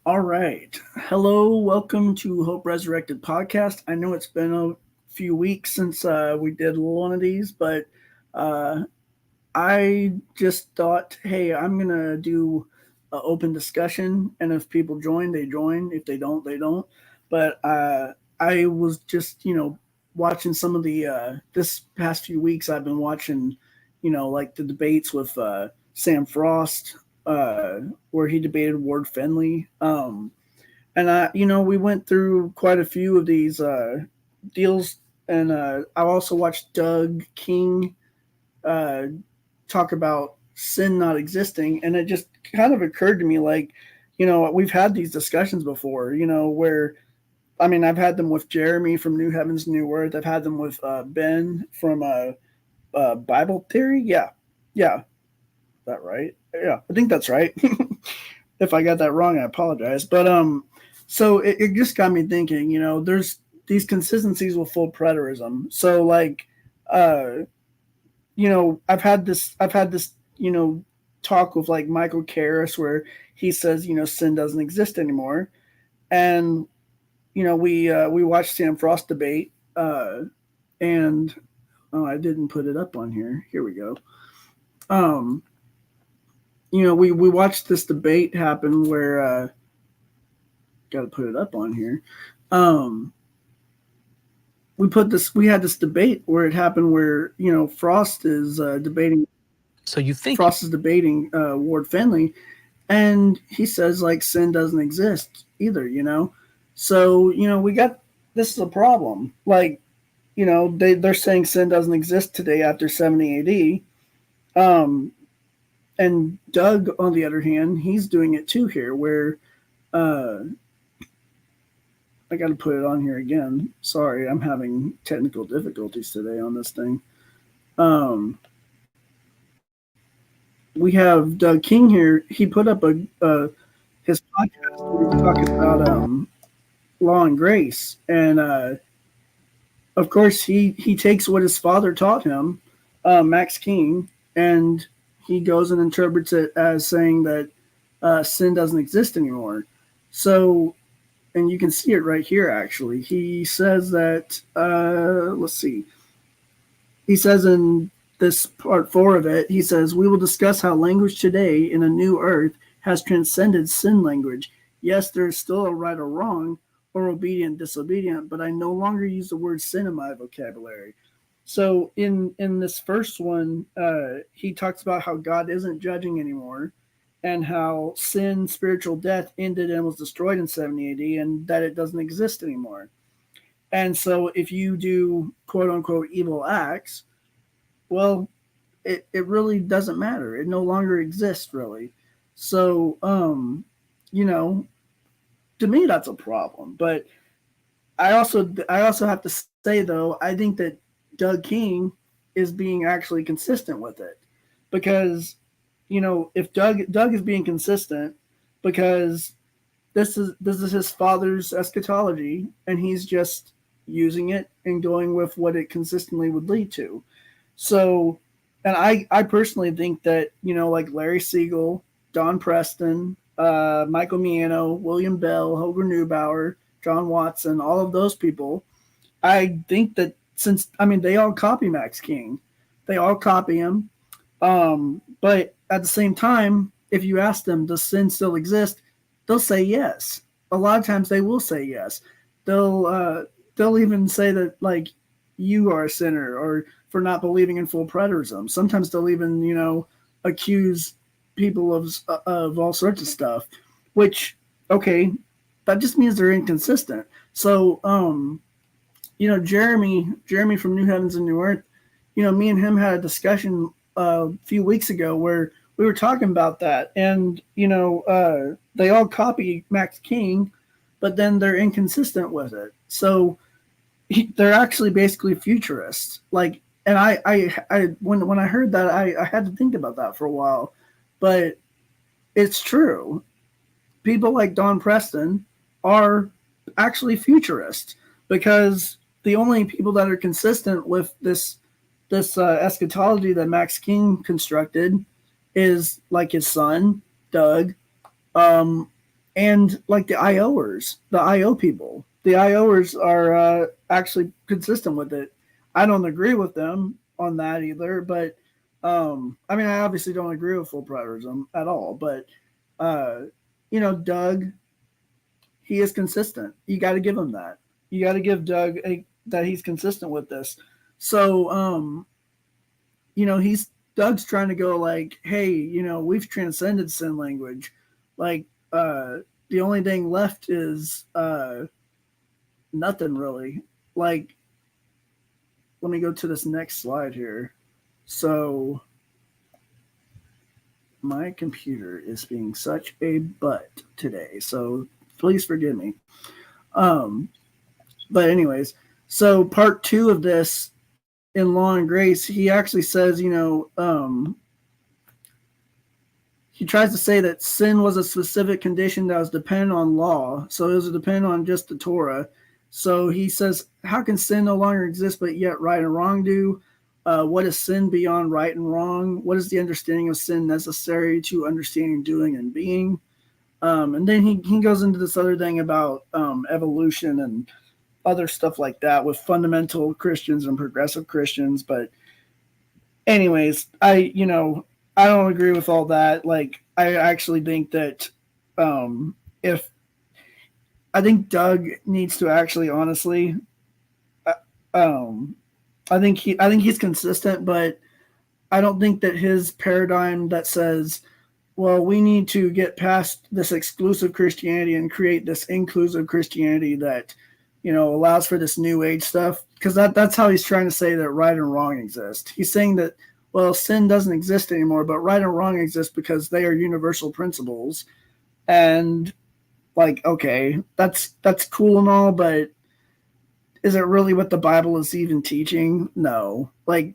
All right. Hello, welcome to Hope Resurrected podcast. I know it's been a few weeks since we did one of these, but uh, I just thought, hey, I'm going to do an open discussion. And if people join, they join. If they don't, they don't. But I was just, watching some of this past few weeks, I've been watching, like the debates with Sam Frost, where he debated Ward Finley. And we went through quite a few of these deals. And I also watched Doug King uh, talk about sin not existing, and it just kind of occurred to me, like, we've had these discussions before, where I've had them with Jeremy from New Heavens, New Earth. I've had them with Ben from Bible Theory. Yeah, is that right? Yeah, I think that's right. If I got that wrong, I apologize. But so it just got me thinking. There's these consistencies with full preterism. So like, uh, I've had this, talk with like Michael Karras where he says, sin doesn't exist anymore, and we watched Sam Frost debate, and oh, I didn't put it up on here. Here we go. Um, we watched this debate happen where got to put it up on here. Um, we had this debate where it happened where Frost is debating So you think Frost is debating Ward Finley, and he says like sin doesn't exist either. So we got this is a problem. Like they're saying sin doesn't exist today after 70 A.D. Um, and Doug, on the other hand, he's doing it too here, where uh, I got to put it on here again. Sorry, I'm having technical difficulties today on this thing. Um, we have Doug King here. He put up his podcast where he's talking about law and grace, and of course he takes what his father taught him, Max King, and he goes and interprets it as saying that sin doesn't exist anymore. So, and you can see it right here. Actually, he says that. Let's see. He says in this part four of it, he says, "We will discuss how language today in a new earth has transcended sin language. Yes, there is still a right or wrong, or obedient, disobedient, but I no longer use the word sin in my vocabulary." So in this first one, he talks about how God isn't judging anymore, and how sin, spiritual death, ended and was destroyed in 70 AD, and that it doesn't exist anymore. And so if you do quote unquote evil acts, well, it really doesn't matter. It no longer exists really. So you know, to me that's a problem. But I also have to say though, I think that Doug King is being actually consistent with it. Because, if Doug is being consistent because this is his father's eschatology, and he's just using it and going with what it consistently would lead to. So, and I personally think that like Larry Siegel, Don Preston, Michael Miano, William Bell, Hoger Neubauer, John Watson, all of those people, I think that since they all copy Max King, they all copy him. But at the same time, if you ask them, does sin still exist? They'll say yes. A lot of times they will say yes. They'll uh, they'll even say that like you are a sinner or for not believing in full preterism. Sometimes they'll even accuse people of all sorts of stuff, which okay, that just means they're inconsistent. So Jeremy from New Heavens and New Earth, me and him had a discussion a few weeks ago where we were talking about that, and they all copy Max King, but then they're inconsistent with it. So they're actually basically futurists. Like, and I when I heard that, I had to think about that for a while, but it's true. People like Don Preston are actually futurists because the only people that are consistent with this eschatology that Max King constructed is like his son Doug, um, and like the IOers, the IO people. The IOers are actually consistent with it. I don't agree with them on that either, but I mean, I obviously don't agree with full preterism at all. But uh, Doug, he is consistent. You got to give him that. You got to give Doug that he's consistent with this. So, he's Doug's trying to go like, hey, we've transcended sin language. Like, the only thing left is nothing really. Like, let me go to this next slide here. So, my computer is being such a butt today. So, please forgive me. Um, but anyways, so part 2 of this in Law and Grace, he actually says, he tries to say that sin was a specific condition that was dependent on law. So it was dependent on just the Torah. So he says, how can sin no longer exist, but yet right and wrong do? What is sin beyond right and wrong? What is the understanding of sin necessary to understanding, doing, and being? And then he goes into this other thing about evolution and other stuff like that with fundamental Christians and progressive Christians. But anyways, I don't agree with all that. Like, I actually think that if I think Doug needs to actually honestly, uh, um, I think he's consistent, but I don't think that his paradigm that says, well, we need to get past this exclusive Christianity and create this inclusive Christianity that, allows for this new age stuff. Because that's how he's trying to say that right and wrong exist. He's saying that, well, sin doesn't exist anymore, but right and wrong exist because they are universal principles. And like, okay, that's cool and all, but is it really what the Bible is even teaching? No. Like,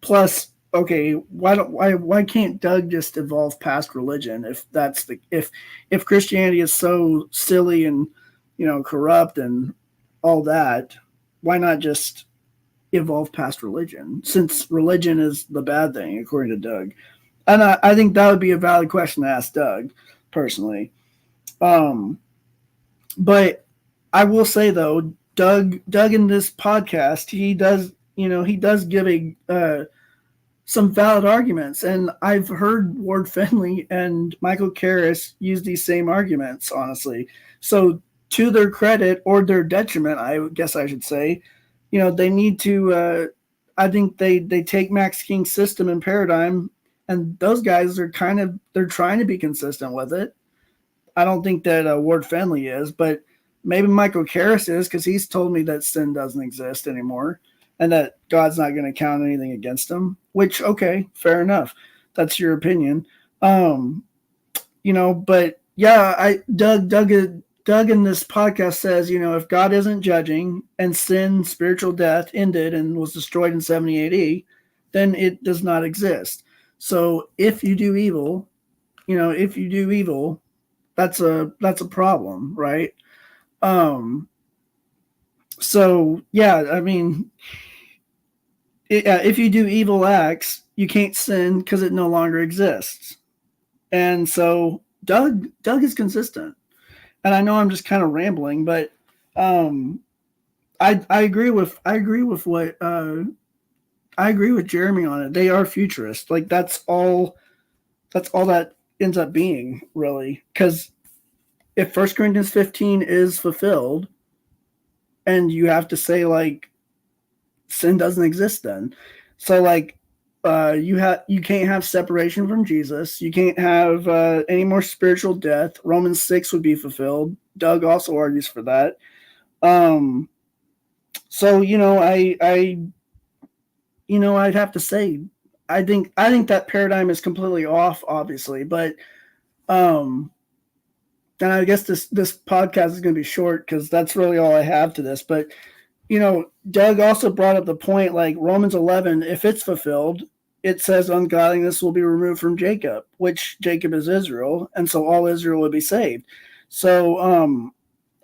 plus, okay, why can't Doug just evolve past religion if Christianity is so silly and corrupt and all that? Why not just evolve past religion, since religion is the bad thing according to Doug? And I think that would be a valid question to ask Doug personally. But I will say though, Doug in this podcast, he does give some valid arguments, and I've heard Ward Finley and Michael Karras use these same arguments, honestly. So to their credit or their detriment, I guess I should say, they need to. I think they take Max King's system and paradigm, and those guys are they're trying to be consistent with it. I don't think that Ward Finley is, but maybe Michael Karras is, because he's told me that sin doesn't exist anymore and that God's not going to count anything against him, which, okay, fair enough. That's your opinion. But yeah, Doug in this podcast says, if God isn't judging and sin, spiritual death ended and was destroyed in 70 AD, then it does not exist. So if you do evil, that's a problem, right? So yeah, I mean, if you do evil acts, you can't sin because it no longer exists. And so Doug is consistent. And I know I'm just kind of rambling, but I agree with what I agree with Jeremy on it. They are futurist. Like that's all that ends up being, really. Because if 1 Corinthians 15 is fulfilled, and you have to say like sin doesn't exist then. So like you can't have separation from Jesus. You can't have any more spiritual death. Romans 6 would be fulfilled. Doug also argues for that. So I'd have to say I think that paradigm is completely off, obviously, but and I guess this podcast is going to be short because that's really all I have to this. But Doug also brought up the point, like Romans 11, if it's fulfilled, it says ungodliness will be removed from Jacob, which Jacob is Israel, and so all Israel would be saved. So,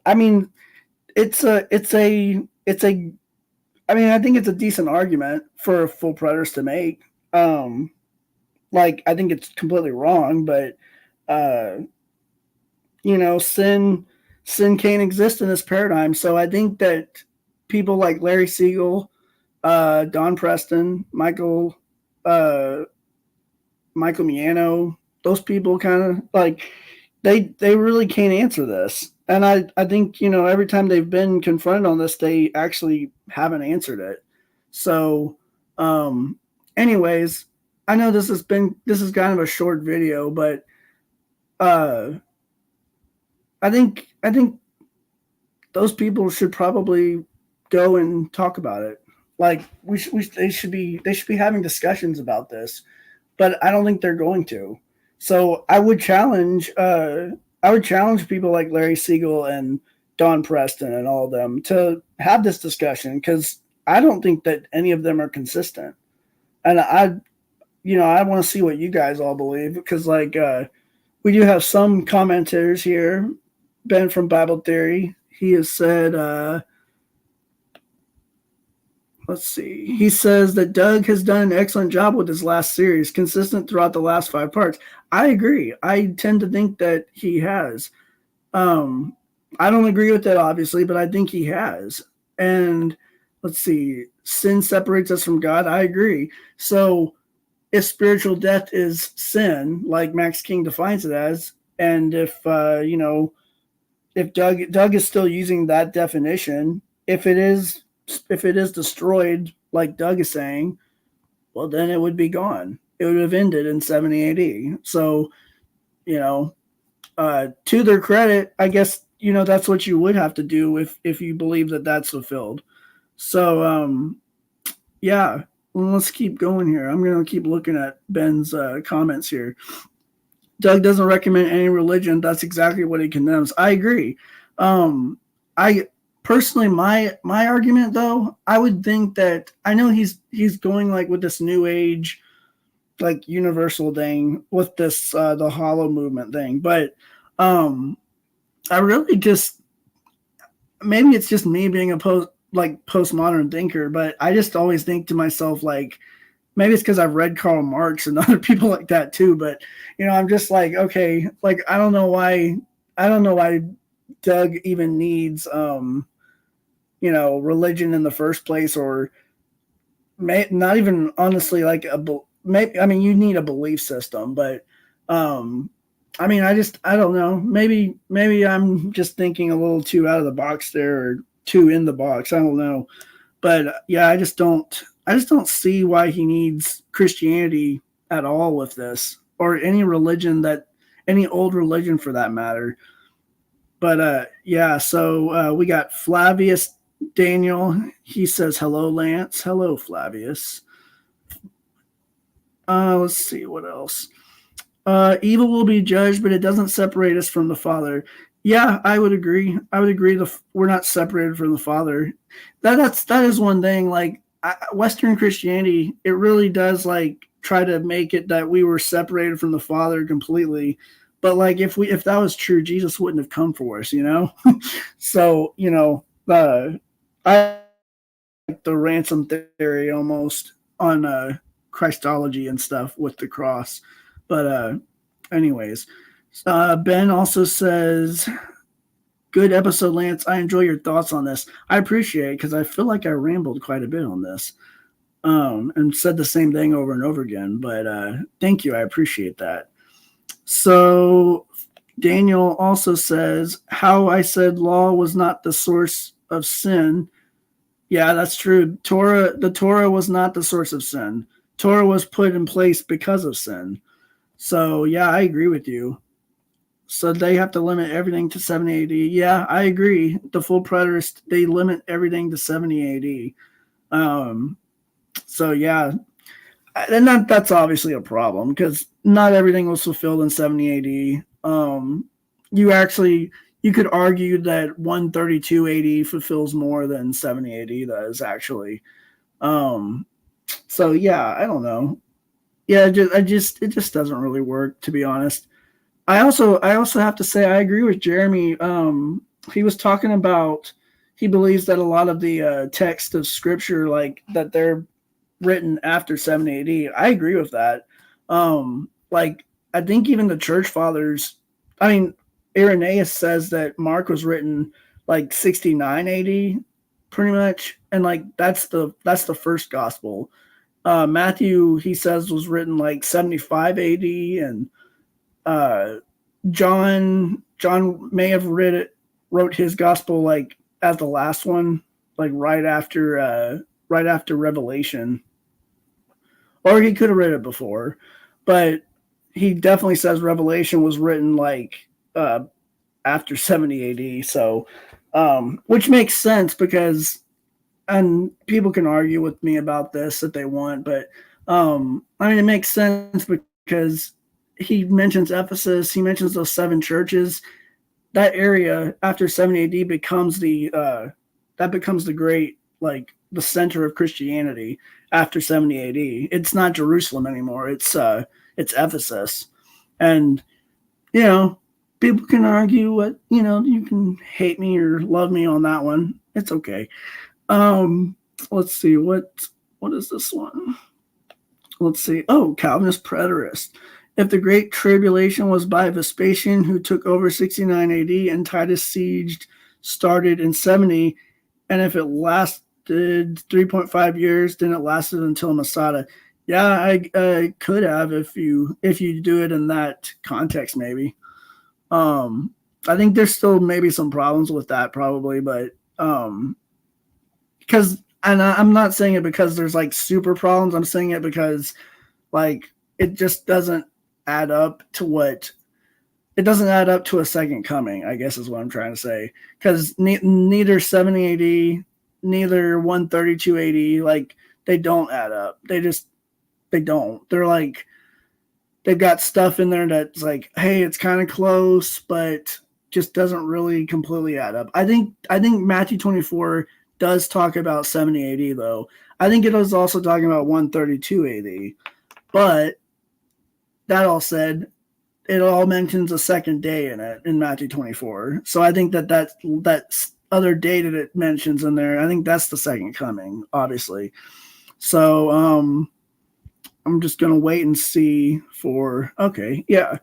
I mean, it's a I mean, I think it's a decent argument for a full preterist to make. Like, I think it's completely wrong, but sin can't exist in this paradigm. So I think that people like Larry Siegel, Don Preston, uh, Michael Miano, those people kind of like they really can't answer this. And I think, every time they've been confronted on this, they actually haven't answered it. So, um, anyways, I know this is kind of a short video, but uh, I think those people should probably go and talk about it. Like they should be having discussions about this, but I don't think they're going to. So I would challenge people like Larry Siegel and Don Preston and all of them to have this discussion, because I don't think that any of them are consistent. And I want to see what you guys all believe, because we do have some commenters here. Ben from Bible Theory, he has said, let's see. He says that Doug has done an excellent job with his last series, consistent throughout the last 5 parts. I agree. I tend to think that he has. Um, I don't agree with that, obviously, but I think he has. And let's see. Sin separates us from God. I agree. So if spiritual death is sin, like Max King defines it as, and if Doug is still using that definition, if it is destroyed, like Doug is saying, well, then it would be gone. It would have ended in 70 AD. So, you know, to their credit, I guess, that's what you would have to do if you believe that that's fulfilled. So, yeah, well, let's keep going here. I'm going to keep looking at Ben's comments here. Doug doesn't recommend any religion. That's exactly what he condemns. I agree. I personally, my argument though, I would think that I know he's going like with this new age, like universal thing with this the hollow movement thing, but I really just, maybe it's just me being a postmodern thinker, but I just always think to myself, like, maybe it's because I've read Karl Marx and other people like that too, but I'm just like, okay, like I don't know why Doug even needs religion in the first place, or not even honestly like maybe, I mean, you need a belief system, but I mean, I don't know, maybe I'm just thinking a little too out of the box there, or too in the box, I don't know. But yeah, I just don't see why he needs Christianity at all with this, or any old religion for that matter. But yeah, so we got Flavius Daniel. He says, hello, Lance. Hello, Flavius. Let's see what else. Evil will be judged, but it doesn't separate us from the Father. Yeah, I would agree. We're not separated from the Father. That is one thing. Like, Western Christianity, it really does like try to make it that we were separated from the Father completely. But like, if that was true, Jesus wouldn't have come for us, So I like the ransom theory almost on Christology and stuff with the cross. But anyways, Ben also says, good episode, Lance. I enjoy your thoughts on this. I appreciate it, because I feel like I rambled quite a bit on this, and said the same thing over and over again. But thank you. I appreciate that. So Daniel also says, how I said law was not the source of sin. Yeah, that's true. The Torah was not the source of sin. Torah was put in place because of sin. So yeah, I agree with you. So they have to limit everything to 70 AD. Yeah, I agree. The full preterist, they limit everything to 70 AD. So yeah, and that's obviously a problem, because not everything was fulfilled in 70 AD. You could argue that 132 AD fulfills more than 70 AD does, actually. So yeah, I don't know. Yeah, it just doesn't really work, to be honest. I also have to say I agree with Jeremy. He was talking about, he believes that a lot of the text of scripture, like that, they're written after 70 AD. I agree with that. Like, I think even the church fathers, I mean, Irenaeus says that Mark was written like 69 AD, pretty much, and like that's the first gospel. Matthew, he says, was written like 75 AD, and uh, John may have wrote his gospel like as the last one, like right after Revelation, or he could have read it before, but he definitely says Revelation was written like after 70 AD. So, which makes sense because, and people can argue with me about this if they want, but I mean, it makes sense because he mentions Ephesus, he mentions those seven churches. That area after 70 AD becomes the great, like, the center of Christianity after 70 AD. It's not Jerusalem anymore. It's Ephesus. And you know, people can argue what, you can hate me or love me on that one. It's okay. Let's see what is this one? Let's see. Oh, Calvinist Preterist. If the Great Tribulation was by Vespasian, who took over 69 AD, and Titus siege started in 70, and if it lasted 3.5 years, then it lasted until Masada. Yeah, I could have if you do it in that context, maybe. I think there's still maybe some problems with that, probably, but because, and I'm not saying it because there's like super problems. I'm saying it because like it just doesn't add up to what it doesn't add up to a second coming, I guess is what I'm trying to say. Because neither 70 AD, neither 132 AD, like they don't add up. They don't. They're like, they've got stuff in there that's like, hey, it's kind of close, but just doesn't really completely add up. I think Matthew 24 does talk about 70 AD though. I think it was also talking about 132 AD. But that all said, it all mentions a second day in it in Matthew 24. So I think that other day that it mentions in there, I think that's the second coming, obviously. So I'm just gonna wait and see for yeah.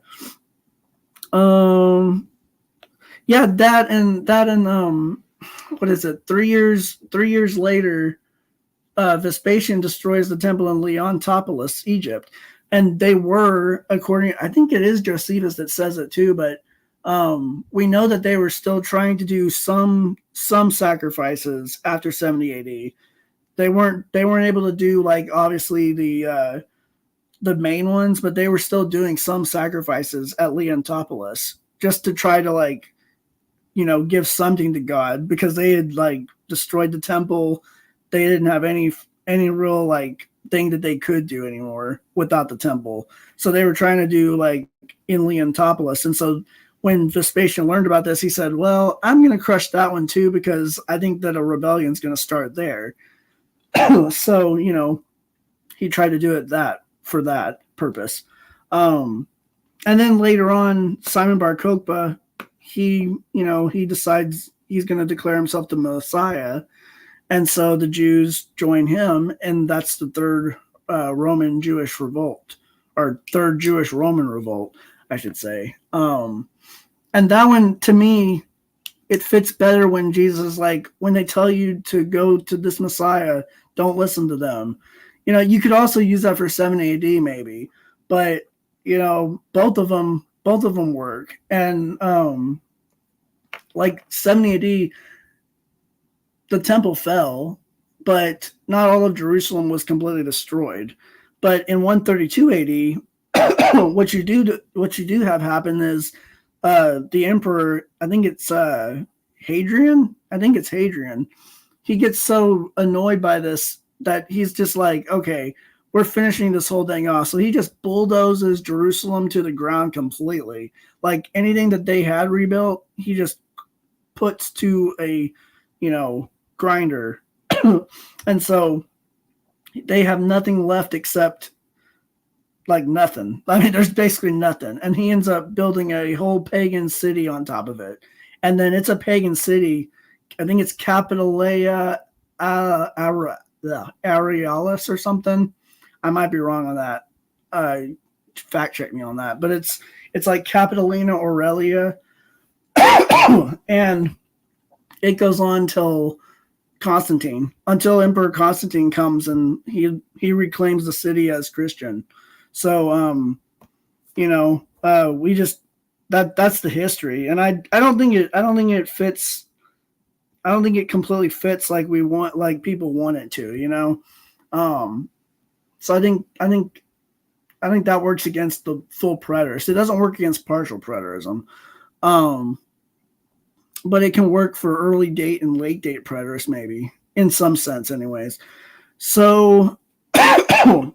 Yeah, that and what is it? 3 years later, Vespasian destroys the temple in Leontopolis, Egypt. And they were, according, I think it is Josephus that says it too, but we know that they were still trying to do some sacrifices after 70 AD. They weren't able to do, like, obviously the main ones, but they were still doing some sacrifices at Leontopolis just to try to, like, give something to God, because they had, like, destroyed the temple. They didn't have any real, like, thing that they could do anymore without the temple. So they were trying to do, like, in Leontopolis. And so when Vespasian learned about this, he said, well, I'm going to crush that one too, because I think that a rebellion is going to start there. So, he tried to do it for that purpose. And then later on, Simon Bar Kokhba, he decides he's going to declare himself the Messiah. And so the Jews join him, and that's the third Roman Jewish revolt, or third Jewish Roman revolt, I should say. And that one, to me, it fits better when Jesus, like, when they tell you to go to this Messiah, don't listen to them. You could also use that for 70 AD maybe, but both of them work. And like 70 AD, the temple fell, but not all of Jerusalem was completely destroyed. But in 132 AD, what you do have happen is the emperor, I think it's Hadrian. He gets so annoyed by this that he's just like, okay, we're finishing this whole thing off. So he just bulldozes Jerusalem to the ground completely. Like anything that they had rebuilt, he just puts to a, grinder. And so they have nothing left except, like, nothing. I mean, there's basically nothing. And he ends up building a whole pagan city on top of it. And then it's a pagan city. I think it's Capitolia Arealis or something. I might be wrong on that. Fact check me on that. But it's like Capitolina Aurelia. And it goes on till until Emperor Constantine comes and he reclaims the city as Christian. So we just that's the history, and I don't think it fits. I don't think it completely fits like people want it to, Um, so I think that works against the full preterist. It doesn't work against partial preterism. Um, but it can work for early date and late date preterists, maybe in some sense, anyways. So,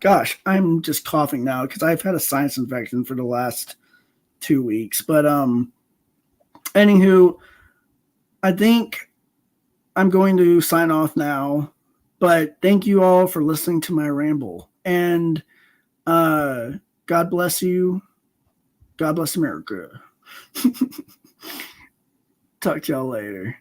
gosh, I'm just coughing now because I've had a sinus infection for the last 2 weeks. But anywho, I think I'm going to sign off now. But thank you all for listening to my ramble, and God bless you. God bless America. Talk to y'all later.